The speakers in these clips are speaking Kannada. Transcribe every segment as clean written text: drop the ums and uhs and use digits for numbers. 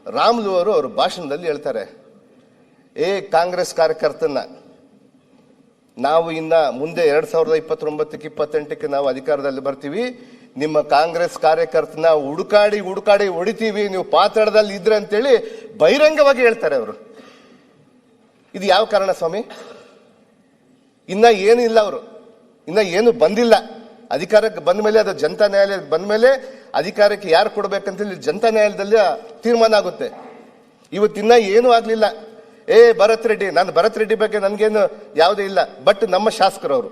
ರಾಮುಲು ಅವರು ಅವ್ರ ಭಾಷಣದಲ್ಲಿ ಹೇಳ್ತಾರೆ, ಕಾಂಗ್ರೆಸ್ ಕಾರ್ಯಕರ್ತನ ನಾವು ಇನ್ನ ಮುಂದೆ 2029-28ಕ್ಕೆ ನಾವು ಅಧಿಕಾರದಲ್ಲಿ ಬರ್ತೀವಿ, ನಿಮ್ಮ ಕಾಂಗ್ರೆಸ್ ಕಾರ್ಯಕರ್ತನ ಹುಡುಕಾಡಿ ಹೊಡಿತೀವಿ, ನೀವು ಪಾತಾಳದಲ್ಲಿ ಇದ್ರೆ ಅಂತೇಳಿ ಬಹಿರಂಗವಾಗಿ ಹೇಳ್ತಾರೆ ಅವರು. ಇದು ಯಾವ ಕಾರಣ ಸ್ವಾಮಿ? ಇನ್ನ ಏನು ಇಲ್ಲ, ಅವರು ಇನ್ನ ಏನು ಬಂದಿಲ್ಲ. ಅಧಿಕಾರಕ್ಕೆ ಬಂದ ಮೇಲೆ, ಅದು ಜನತಾ ನ್ಯಾಯಾಲಯಕ್ಕೆ ಬಂದ ಮೇಲೆ ಅಧಿಕಾರಕ್ಕೆ ಯಾರು ಕೊಡ್ಬೇಕಂತೇಳಿ ಜನತಾ ನ್ಯಾಯಾಲಯದಲ್ಲಿ ತೀರ್ಮಾನ ಆಗುತ್ತೆ. ಇವತ್ತಿನ್ನ ಏನೂ ಆಗ್ಲಿಲ್ಲ. ಭರತ್ ರೆಡ್ಡಿ, ನಾನು ಭರತ್ ರೆಡ್ಡಿ ಬಗ್ಗೆ ನನ್ಗೇನು ಯಾವುದೇ ಇಲ್ಲ, ಬಟ್ ನಮ್ಮ ಶಾಸಕರವರು,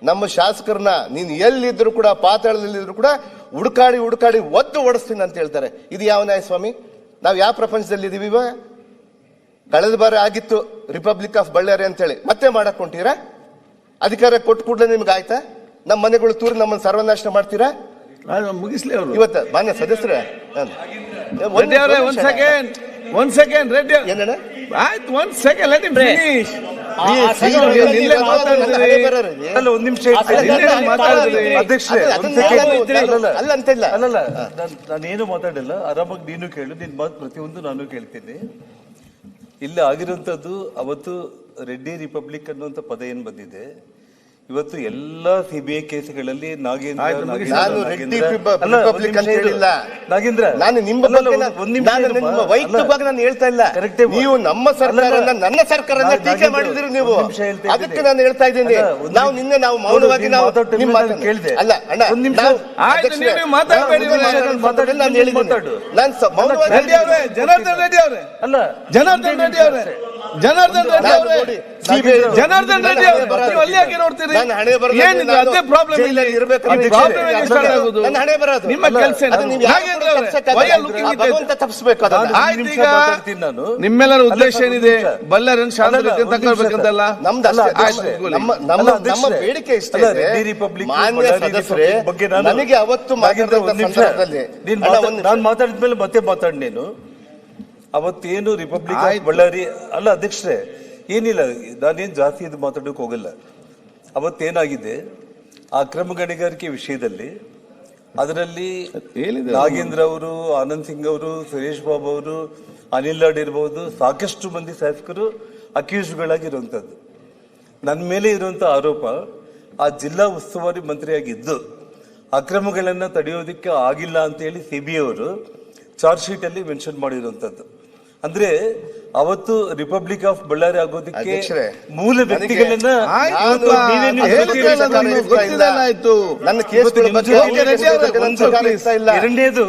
ನಮ್ಮ ಶಾಸಕರನ್ನ ನೀನು ಎಲ್ಲಿದ್ರು ಕೂಡ, ಪಾತಾಳದಲ್ಲಿದ್ರು ಕೂಡ ಹುಡುಕಾಡಿ ಒದ್ದು ಓಡಿಸ್ತೀನಿ ಅಂತ ಹೇಳ್ತಾರೆ. ಇದು ಯಾವ ನ್ಯಾಯ ಸ್ವಾಮಿ? ನಾವು ಯಾವ ಪ್ರಪಂಚದಲ್ಲಿ ಇದೀವಿ ಇವಾಗ? ಕಳೆದ ಬಾರಿ ಆಗಿತ್ತು ರಿಪಬ್ಲಿಕ್ ಆಫ್ ಬಳ್ಳಾರಿ ಅಂತೇಳಿ, ಮತ್ತೆ ಮಾಡಕ್ ಹೊಂಟೀರಾ? ಅಧಿಕಾರ ಕೊಟ್ಟು ಕೂಡಲೇ ನಿಮ್ಗೆ ಆಯ್ತಾ? ನಮ್ಮ ಮನೆಗಳು ತೂರಿ ನಮ್ಮನ್ನು ಸರ್ವನಾಶ ಮಾಡ್ತೀರಾ? ಮುಗಿಸ್ಲಿ ಅವರು. ಇವತ್ತು ಮಾನ್ಯ ಸದಸ್ಯರೇ, ಒಂದ್ ಸೆಕೆಂಡ್ ರೆಡ್ಡಿ ಏನಣ್ಣ, ಆಯ್ತು, ಒಂದ್ ಸೆಕೆಂಡ್ ಲೆಟ್ ಹಿಮ್ ಫಿನಿಶ್. ಒಂದ್ ನಿಮಿಷ ಅಲ್ಲ ಅಂತಿಲ್ಲ, ನಾನೇನು ಮಾತಾಡಿಲ್ಲ. ಆರಾಮಾಗಿ ನೀನು ಕೇಳು, ನಿನ್ ಮಾತು ಪ್ರತಿಯೊಂದು ನಾನು ಕೇಳ್ತೀನಿ. ಇಲ್ಲಿ ಆಗಿರುವಂತದ್ದು, ಅವತ್ತು ರೆಡ್ಡಿ ರಿಪಬ್ಲಿಕ್ ಅನ್ನುವಂತ ಪದ ಏನ್ ಬಂದಿದೆ, ಇವತ್ತು ಎಲ್ಲಾ ಸಿಬಿಐ ಕೇಸ್ಗಳಲ್ಲಿ ನಾಗೇಂದ್ರ, ನಾನು ನಿಮ್ಮ ವೈಯಕ್ತಿಕವಾಗಿ ನಾನು ಹೇಳ್ತಾ ಇಲ್ಲ. ನೀವು ನಮ್ಮ ಸರ್ಕಾರನ, ನನ್ನ ಸರ್ಕಾರನ ಟೀಕೆ ಮಾಡಿದ್ರಿ ನೀವು, ಅದಕ್ಕೆ ನಾನು ಹೇಳ್ತಾ ಇದ್ದೀನಿ. ನಾವು ನಿನ್ನೆ ನಾವು ಮೌನವಾಗಿ ನಾವು ಕೇಳಿದೆ ಅಲ್ಲ ಅಣ್ಣ, ಮಾತಾಡಿ ನಾನು ಹೇಳಿದ್ದೀನಿ. ನಾನು ಮೌನವಾಗಿ ಜನಾರ್ದನ್ ರೆಡ್ಡಿ ಅವರೇ ಅಲ್ಲ, ಜನಾರ್ದನ್ ರೆಡ್ಡಿ ಅವರೇ, ಜನಾರ್ದನ್ ರೆಡ್ಡಿ ಅವರೇ, ಜನಾರ್ದನ್ ರೆಡ್ಡಿ ಅವರೇ, ನೀವು ಅಲ್ಲಿ ಯಾಕೆ ನೋಡ್ತೀರಿ? ಅದೇ ಪ್ರಾಬ್ಲಮ್ ಇಲ್ಲ, ನಿಮ್ಮ ಕೆಲಸ ನಿಮ್ಮೆಲ್ಲರ ಉದ್ದೇಶ ಏನಿದೆ? ಬಳ್ಳಾರಿಯನ್ನು ಶಾಂತ ರೀತಿಯಲ್ಲಿ ತಗೊಳ್ಬೇಕಂತಲ್ಲ ನಮ್ಮ ಬೇಡಿಕೆ ಇಷ್ಟ. ಮಾನ್ಯ ಸದಸ್ಯರೇ, ನನಗೆ ಅವತ್ತು ನಾನು ಮಾತಾಡಿದ್ಮೇಲೆ ಮತ್ತೆ ಮಾತಾಡಿ. ನೀನು ಅವತ್ತೇನು ರಿಪಬ್ಲಿಕ್ ಆಫ್ ಬಳ್ಳಾರಿ ಅಲ್ಲ ಅಧ್ಯಕ್ಷರೇ, ಏನಿಲ್ಲ, ನಾನೇನು ಜಾಸ್ತಿ ಇದು ಮಾತಾಡೋಕೆ ಹೋಗಲ್ಲ. ಅವತ್ತೇನಾಗಿದೆ, ಆ ಅಕ್ರಮ ಗಣಿಗಾರಿಕೆ ವಿಷಯದಲ್ಲಿ ಅದರಲ್ಲಿ ನಾಗೇಂದ್ರ ಅವರು, ಆನಂದ್ ಸಿಂಗ್ ಅವರು, ಸುರೇಶ್ ಬಾಬು ಅವರು, ಅನಿಲ್ ಲಾಡ್ ಇರಬಹುದು, ಸಾಕಷ್ಟು ಮಂದಿ ಶಾಸಕರು ಅಕ್ಯೂಸ್ಡ್ಗಳಾಗಿರುವಂಥದ್ದು. ನನ್ನ ಮೇಲೆ ಇರುವಂತ ಆರೋಪ, ಆ ಜಿಲ್ಲಾ ಉಸ್ತುವಾರಿ ಮಂತ್ರಿಯಾಗಿದ್ದು ಅಕ್ರಮಗಳನ್ನ ತಡೆಯೋದಕ್ಕೆ ಆಗಿಲ್ಲ ಅಂತ ಹೇಳಿ ಸಿಬಿಐ ಅವರು ಚಾರ್ಜ್ ಶೀಟ್ ಅಲ್ಲಿ ಮೆನ್ಷನ್ ಮಾಡಿರುವಂತದ್ದು. ಅಂದ್ರೆ ಅವತ್ತು ರಿಪಬ್ಲಿಕ್ ಆಫ್ ಬಳ್ಳಾರಿ ಆಗೋದಕ್ಕೆ ಮೂಲ ವ್ಯಕ್ತಿಗಳನ್ನ ಎರಡನೇದು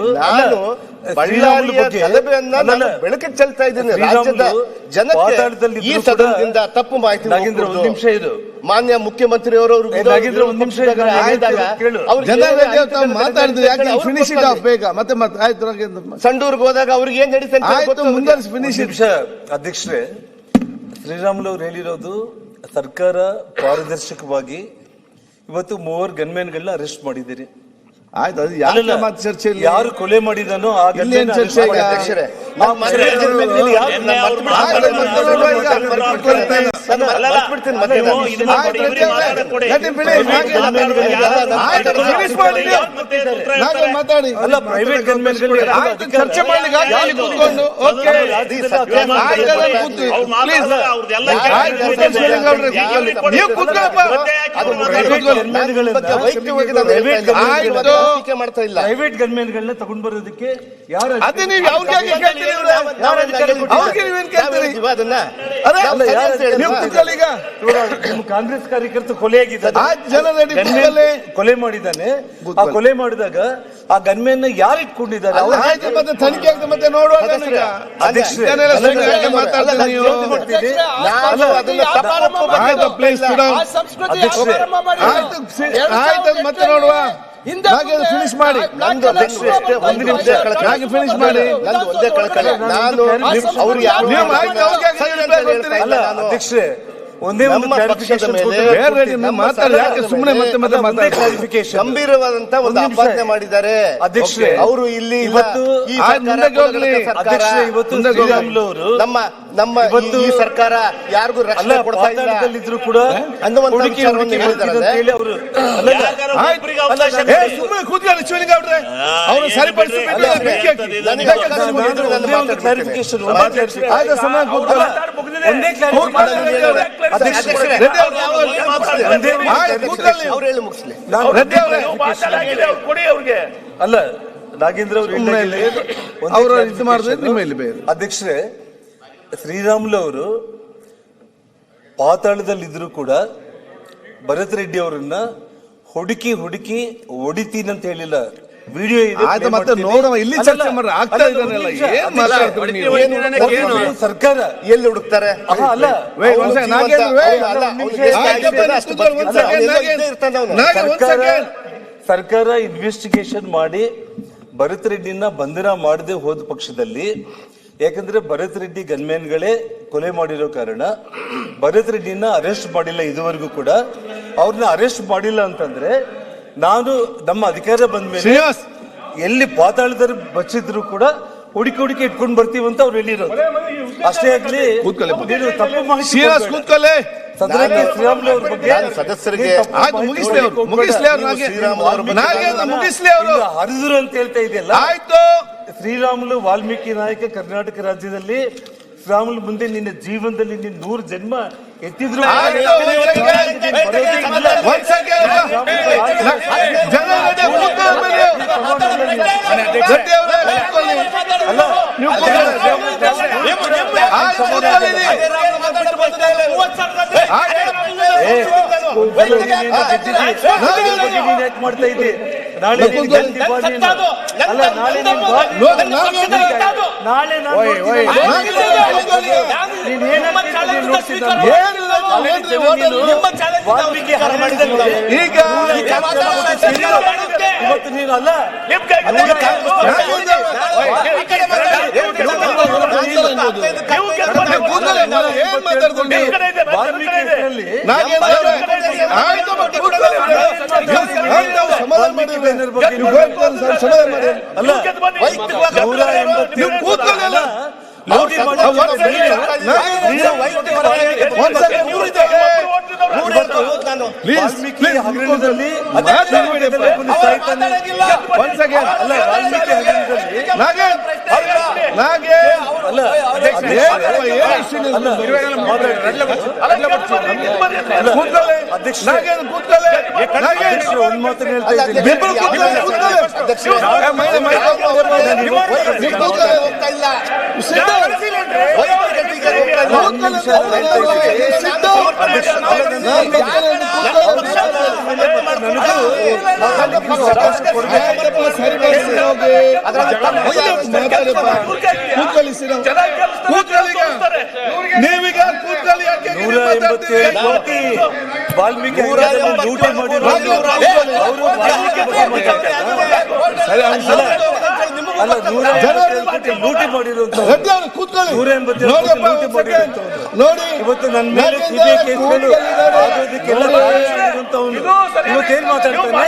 ಬೆಳಕಿಗೆ ಚೆಲ್ತಾ ಇದ್ದೀನಿ. ರಾಜ್ಯದ ಜನತೆ ಈ ಸದನದಿಂದ ತಪ್ಪು ಮಾಹಿತಿ. ಒಂದು ನಿಮಿಷ ಇದು, ಮಾನ್ಯ ಮುಖ್ಯಮಂತ್ರಿ ಅವರು ಒಂದು ನಿಮಿಷ ಸಂಡೂರ್ಗೆ ಹೋದಾಗ ಅವ್ರಿಗೆ ಏನ್ ನಡೀತಾ ಅಧ್ಯಕ್ಷರೇ, ಶ್ರೀರಾಮುಲು ಅವರು ಹೇಳಿರೋದು ಸರ್ಕಾರ ಪಾರದರ್ಶಕವಾಗಿ ಇವತ್ತು 3 ಗನ್ಮ್ಯಾನ್ಗಳನ್ನ ಅರೆಸ್ಟ್ ಮಾಡಿದ್ದೀರಿ. ಆಯ್ತು, ಅದು ಚರ್ಚೆ ಯಾರು ಕೊಲೆ ಮಾಡಿದಾನೋ ಆ ಚರ್ಚೆ ಮಾತಾಡಿ ಅಲ್ಲ, ಪ್ರೈವೇಟ್ ಗನ್ಮ್ಯಾನ್ಗಳು ಚರ್ಚೆ ಮಾಡ್ಲಿಕ್ಕೆ ಮಾಡ್ತಾ ಇಲ್ಲ. ಪ್ರೈವೇಟ್ ಗನ್ಮ್ಯಾನ್ಗಳನ್ನ ತಗೊಂಡ್ ಬರೋದಕ್ಕೆ ಯಾರು ಕಾಂಗ್ರೆಸ್ ಕಾರ್ಯಕರ್ತ ಕೊಲೆಯಾಗಿದ್ದಾನೆ, ಕೊಲೆ ಮಾಡಿದ್ದಾನೆ. ಆ ಕೊಲೆ ಮಾಡಿದಾಗ ಆ ಗನ್ಮ್ಯಾನ್ ಯಾರು ಇಟ್ಕೊಂಡಿದ್ದಾರೆ? ಮತ್ತೆ ತನಿಖೆ ಆಗ್ತದೆ, ಮತ್ತೆ ನೋಡುವ. ಮತ್ತೆ ನೋಡುವ. ಫಿನಿಶ್ ಮಾಡಿ, ಒಂದು ನಿಮಿಷ ಫಿನಿಶ್ ಮಾಡಿ. ಅಧ್ಯಕ್ಷರೇ, ಒಂದೇ ಒಂದು ನಮ್ಮ ಪಕ್ಷದ clarification ಮೇಲೆ ಕೊಟ್ಟು ಬೇರೆ ನಿಮ್ಮ ನಮ್ಮ ಮಾತಾಡಿ ಯಾಕೆ ಸರ್ಕಾರದ ಸುಮ್ಮನೆ ಮೇಲೆ ಮತ್ತೆ ಒಂದೇ ಮಾತಾಡಿ clarification. ಗಂಭೀರವಾದಂತ ಒಂದು ಒಂದು ನಿಮಿಷ. ಆಪಾದನೆ ಮಾಡಿದ್ದಾರೆ ಅಧ್ಯಕ್ಷರೇ, ಅವರು ಇಲ್ಲಿ ಇಲ್ಲ. ಇವತ್ತು ಈ ಆ ಸರ್ಕಾರ ಮುಂದಕ್ಕೆ ಹೋಗ್ಲಿ. ಸರ್ಕಾರ. ಅಧ್ಯಕ್ಷರೇ, ಇವತ್ತು ಮುಂದೆ ಶ್ರೀರಾಮುಲು ಅವರು ನಮ್ಮ ಇವತ್ತು ಈ ಸರ್ಕಾರ ಯಾರಿಗೂ ಅಲ್ಲ ರಕ್ಷಣೆ ಕೊಡ್ತಾ ಇಲ್ಲ ಪಾತಾಳದಲ್ಲಿದ್ರು ಕೂಡ ಅನ್ನುವಂತ ಹೂಡಿಕೆ ವಿಚಾರವನ್ನು ಮಾಡ್ತೀನಿ ಹೇಳಿದ್ದಾರೆ. ಅಂತ ಹೇಳಿ ಅವರು ಸುಮ್ಮನೆ ಕೂತ್ಕೊಳ್ಳಿ ಶಿವಲಿಂಗೌಡ್ರೆ ಅವರು ಸರಿಪಡಿಸಿ ಬಿಟ್ಟು ಬೆಂಕಿ ಹಾಕಿ. ನನಗೆ ಅವಕಾಶ ಕೊಟ್ಟಿದ್ರು, ನಾನು ಮಾತಾಡ್ಬಿಡ್ತೇನೆ. ಕ್ಲಾರಿಫಿಕೇಶನ್ ಆಯ್ತು, ಸಮಯ ಕೂತ್ಕೊಳ್ಳಿ. ಒಂದೇ ಅಧ್ಯಕ್ಷರೇ, ರೆಡ್ಡಿ ಅವ್ರು ಆಯ್ತು, ಕೂತ್ಕೊಳ್ಳಿ. ಅವ್ರು ಹೇಳಿ ಮುಗಿಸ್ಲಿ. ರೆಡ್ಡಿ ಅವರೇ ಅಲ್ಲ ನಾಗೇಂದ್ರ ಅವರು ಸುಮ್ಮನೆ ಇಲ್ಲಿ ಅವರು ಇದು ಮಾಡಿದ್ರೆ ನಿಮ್ಮ ಇಲ್ಲಿ ಬೇರೆ. ಅಧ್ಯಕ್ಷರೇ, ಶ್ರೀರಾಮುಲು ಅವರು ಪಾತಾಳದಲ್ಲಿದ್ರು ಕೂಡ ಭರತ್ ರೆಡ್ಡಿ ಅವರನ್ನ ಹುಡುಕಿ ಹೊಡಿತೀನಿ ಅಂತ ಹೇಳಿಲ್ಲ. ವಿಡಿಯೋ ಇದೆ, ಆಯ್ತು, ಮತ್ತೆ ನೋಡುವ. ಇಲ್ಲಿ ಚರ್ಚೆ ಮಾಡ್ರೆ ಆಗ್ತಾ ಇದ್ದಾನೆಲ್ಲ. ಏನ್ ಮಾತಾಡ್ತೀರಿ ನೀವು? ಸರ್ಕಾರ ಎಲ್ಲಿ ಹುಡುಕ್ತಾರೆ? ಅಲ್ಲ Wait, one second. Nagendra, wait. ಅಲ್ಲ, ಅವ್ನಿಗೆ ಎಷ್ಟು ಆಯ್ತು, ಆಗಿದೆ ಅಷ್ಟು ಕೂತ್ಕೊಳ್ಳಿ, one second, ಎಲ್ಲೋ ನಾಗೇಂದ್ರ. ಇದ್ದೇ ಇರ್ತಾನೆ ಅವ್ನು. Nagendra, one second. ಸರ್ಕಾರ ಇನ್ವೆಸ್ಟಿಗೇಷನ್ ಮಾಡಿ ಭರತ್ ರೆಡ್ಡಿನ ಬಂಧನ ಮಾಡದೆ ಹೋದ ಪಕ್ಷದಲ್ಲಿ, ಯಾಕಂದ್ರೆ ಭರತ್ ರೆಡ್ಡಿ ಗನ್ಮ್ಯಾನ್ಗಳೇ ಕೊಲೆ ಮಾಡಿರೋ ಕಾರಣ ಭರತ್ ರೆಡ್ಡಿನ ಅರೆಸ್ಟ್ ಮಾಡಿಲ್ಲ ಇದುವರೆಗೂ ಕೂಡ. ಅವ್ರನ್ನ ಅರೆಸ್ಟ್ ಮಾಡಿಲ್ಲ ಅಂತಂದ್ರೆ ನಾನು ನಮ್ಮ ಅಧಿಕಾರ ಬಂದ ಮೇಲೆ ಶ್ರೀನಿವಾಸ್. ಎಲ್ಲಿ ಪಾತಾಳದಲ್ಲಿ ಬಚ್ಚಿದ್ರು ಕೂಡ ಹುಡುಕಿ ಇಟ್ಕೊಂಡು ಬರ್ತೀವಿ ಅಂತ ಅವ್ರು ಹೇಳಿರೋದು. ಅಷ್ಟೇ ಆಗ್ಲಿ, ಕೂತ್ಕೊಳ್ಳಿ. ನೀನು ತಪ್ಪು ಮಾಹಿತಿ ಶ್ರೀನಿವಾಸ್ ಕೊಡ್ಬೇಡ. ಕೂತ್ಕೊಳ್ಳಿ. ಸದನಕ್ಕೆ ಶ್ರೀರಾಮುಲು ಅವ್ರ ಬಗ್ಗೆ ನಾನು ಸದಸ್ಯರಿಗೆ ಆಯ್ತು, ಮುಗಿಸ್ಲಿ ಅವ್ರು, ಮುಗಿಸ್ಲಿ ಅವ್ರು. ನಾಗೇಂದ್ರ ಮುಗಿಸ್ಲಿ ಅವರು. ಈಗ ಹರಿದ್ರು ಅಂತ ಹೇಳ್ತಾ ಇದೆಯಲ್ಲ. ಆಯ್ತು, ಶ್ರೀರಾಮುಲು ವಾಲ್ಮೀಕಿ ನಾಯಕ ಕರ್ನಾಟಕ ರಾಜ್ಯದಲ್ಲಿ ಶ್ರೀರಾಮುಲು ಮುಂದೆ ನಿನ್ನ ಜೀವನದಲ್ಲಿ ನೀನು 100 ಜನ್ಮ ಎತ್ತಿದ್ರು ಆಯ್ತು, ಒಂದ್ ಸೆಕೆಂಡ್. ಜನ ರೆಡ್ಡಿ ಕೂತ್ಕೊಳ್ಳಿ. ರೆಡ್ಡಿ ಅವರೇ ಕೂತ್ಕೊಳ್ಳಿ. ಅಲ್ಲ ನೀವು ಕೂತ್ಕೊಳ್ಳಿ. ಆಯ್ತು, ಕೂತ್ಕೊಳ್ಳಿ ನೀವು. ಮಾಡ್ತಾ ಇದ್ದೆ ನಾಳೆ ಅಲ್ಲ ನಾಳೆ ಈಗ ಇವತ್ತು ನೀನು ಅಲ್ಲ ಏನ್ ಮಾತಾಡ್ಕೊಂಡು ವಾಲ್ಮೀಕಿ ಹೆಸರಲ್ಲಿ ನಾಗೇಂದ್ರ ಅವರೇ, ಆಯ್ತು, ಕೂತ್ಕೊಳ್ಳಿ. ಆಯ್ತು, ಸಮಾಧಾನ ಮಾಡಿ. ನೀವು ಸಮಾಧಾನ ಮಾಡಿ. ಅಲ್ಲ ನೀವು ಕೂತ್ಕೊಳ್ಳಿ ಅಲ್ಲ. ಲೂಟಿ ಮಾಡಿ ವಾಲ್ಮೀಕಿ ಹಗರಣದಲ್ಲಿ ಒಂದ್ ಸೆಕೆಂಡ್. ಅಲ್ಲ ವಾಲ್ಮೀಕಿ ಹಗರಣದಲ್ಲಿ ಒಂದ್ ಮಾತನ್ನ ಹೇಳ್ತಾ ಇದ್ದೀನಿ. ಹೋಗ್ತಾ ಇಲ್ಲ. ನೀವೀಗ ಕೂತ್ಕೊಳ್ಳಿ. 187 ಕೋಟಿ ವಾಲ್ಮೀಕಿ ಲೂಟಿ ಮಾಡಿರೋದು ಅಲ್ಲ 187 ಕೋಟಿ ಲೂಟಿ ಮಾಡಿರುವಂತ ರೆಡ್ಡಿ ಅವರು ಕೂತ್ಕೊಳ್ಳಿ. 187 ಕೋಟಿ ಲೂಟಿ ಮಾಡಿರುವಂತ ನೋಡಿ, ಇವತ್ತು ನನ್ನ ಮೇಲೆ ಸಿಬಿಐ ಕೇಸ್ಗಳು ಆಗೋದಕ್ಕೆಲ್ಲ ಕಾರಣವಾಗಿರುವಂತವನು ಇವತ್ತೇನ್ ಮಾತಾಡ್ತಾನೆ?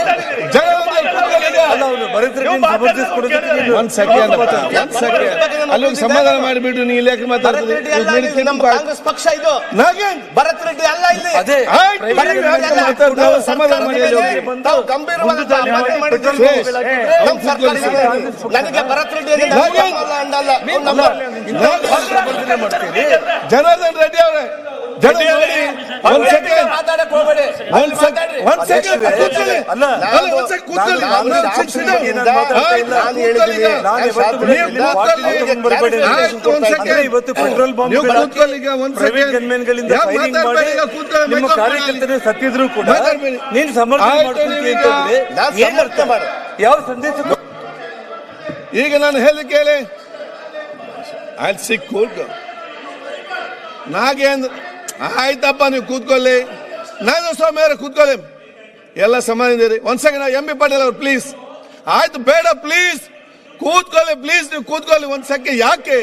ಅಲ್ಲ ಅವನು ಭರತ್ ರೆಡ್ಡಿ ಸಮರ್ಥಿಸಿಕೊಡೋದಕ್ಕೆ ಒಂದ್ ಸೆಕೆಂಡ್, ಒಂದ್ ಸೆಕೆಂಡ್. ಅಲ್ಲಿ ಸಮಾಧಾನ ಮಾಡಿಬಿಟ್ಟು ನೀ ಇಲಾಖೆ ಮಾತಾಡ್ತೀರಿ. ನಮ್ಮ ಕಾಂಗ್ರೆಸ್ ಪಕ್ಷ ಇದು. ನಾಗೇಂದ್ರ ಭರತ್ ರೆಡ್ಡಿ ಅಲ್ಲ ಇಲ್ಲಿ. ಅದೇ ಸಮಾಧಾನ ಮಾಡಿ. ತಾವು ಗಂಭೀರವಾದ ಆಪಾದನೆ ಮಾಡಿದ್ದೀರಿ. ನಮ್ಮ ಸರ್ಕಾರಕ್ಕೆ ನನಗೆ ಭರತ್ ರೆಡ್ಡಿ ಮಾಡ್ತೀರಿ. ಜನಾರ್ದನ್ ರೆಡ್ಡಿ ಅವರೇ, ಒಂದ್ ಸೆಕೆಂಡ್, ಒಂದ್ ಸೆಕೆಂಡ್, ಒಂದ್ ಸೆಕೆಂಡ್ ಕೂತ್ಕೊಳ್ಳಿ. ಅಲ್ಲ ಒಂದ್ ಸೆಕೆಂಡ್ ಕೂತ್ಕೊಳ್ಳಿ. ಇವತ್ತು ಪೆಟ್ರೋಲ್ ಬಾಂಬ್ ಪ್ರೈವೇಟ್ ಗನ್ಮೆನ್ಗಳಿಂದ ಫೈರಿಂಗ್ ಮಾಡಿ ನಿಮ್ಮ ಕಾರ್ಯಕರ್ತರು ಸತ್ತಿದ್ರು ಕೂಡ ನೀನು ಸಮರ್ಥನೆ ಮಾಡ್ತೀನಿ ಅಂತಂದ್ರೆ ಏನ್ ಅರ್ಥ ಮಾಡ? ಯಾವ ಸಂದೇಶ? ಈಗ ನಾನು ಹೇಳಿ ಕೇಳಿ. ಅಲ್ಲಿ ಸಿಕ್ ಕೂತ್ಕೊ. ನಾಗೇಂದ್ರ ಆಯ್ತಪ್ಪ, ನೀವು ಕೂತ್ಕೊಳ್ಳಿ. ನಾಗೇಂದ್ರ ಸ್ವಾಮಿ ಅವರೇ ಕೂತ್ಕೊಳ್ಳಿ. ಎಲ್ಲ ಸಮಾಧಾನ. ಒಂದ್ ಸೆಕೆಂಡ್. ಎಂ ಬಿ ಪಾಟೀಲ್ ಅವ್ರು ಪ್ಲೀಸ್. ಆಯ್ತು, ಬೇಡ ಪ್ಲೀಸ್ ಕೂತ್ಕೊಳ್ಳಿ, ಪ್ಲೀಸ್ ನೀವು ಕೂತ್ಕೊಳ್ಳಿ ಒಂದ್ ಸೆಕೆಂಡ್. ಯಾಕೆ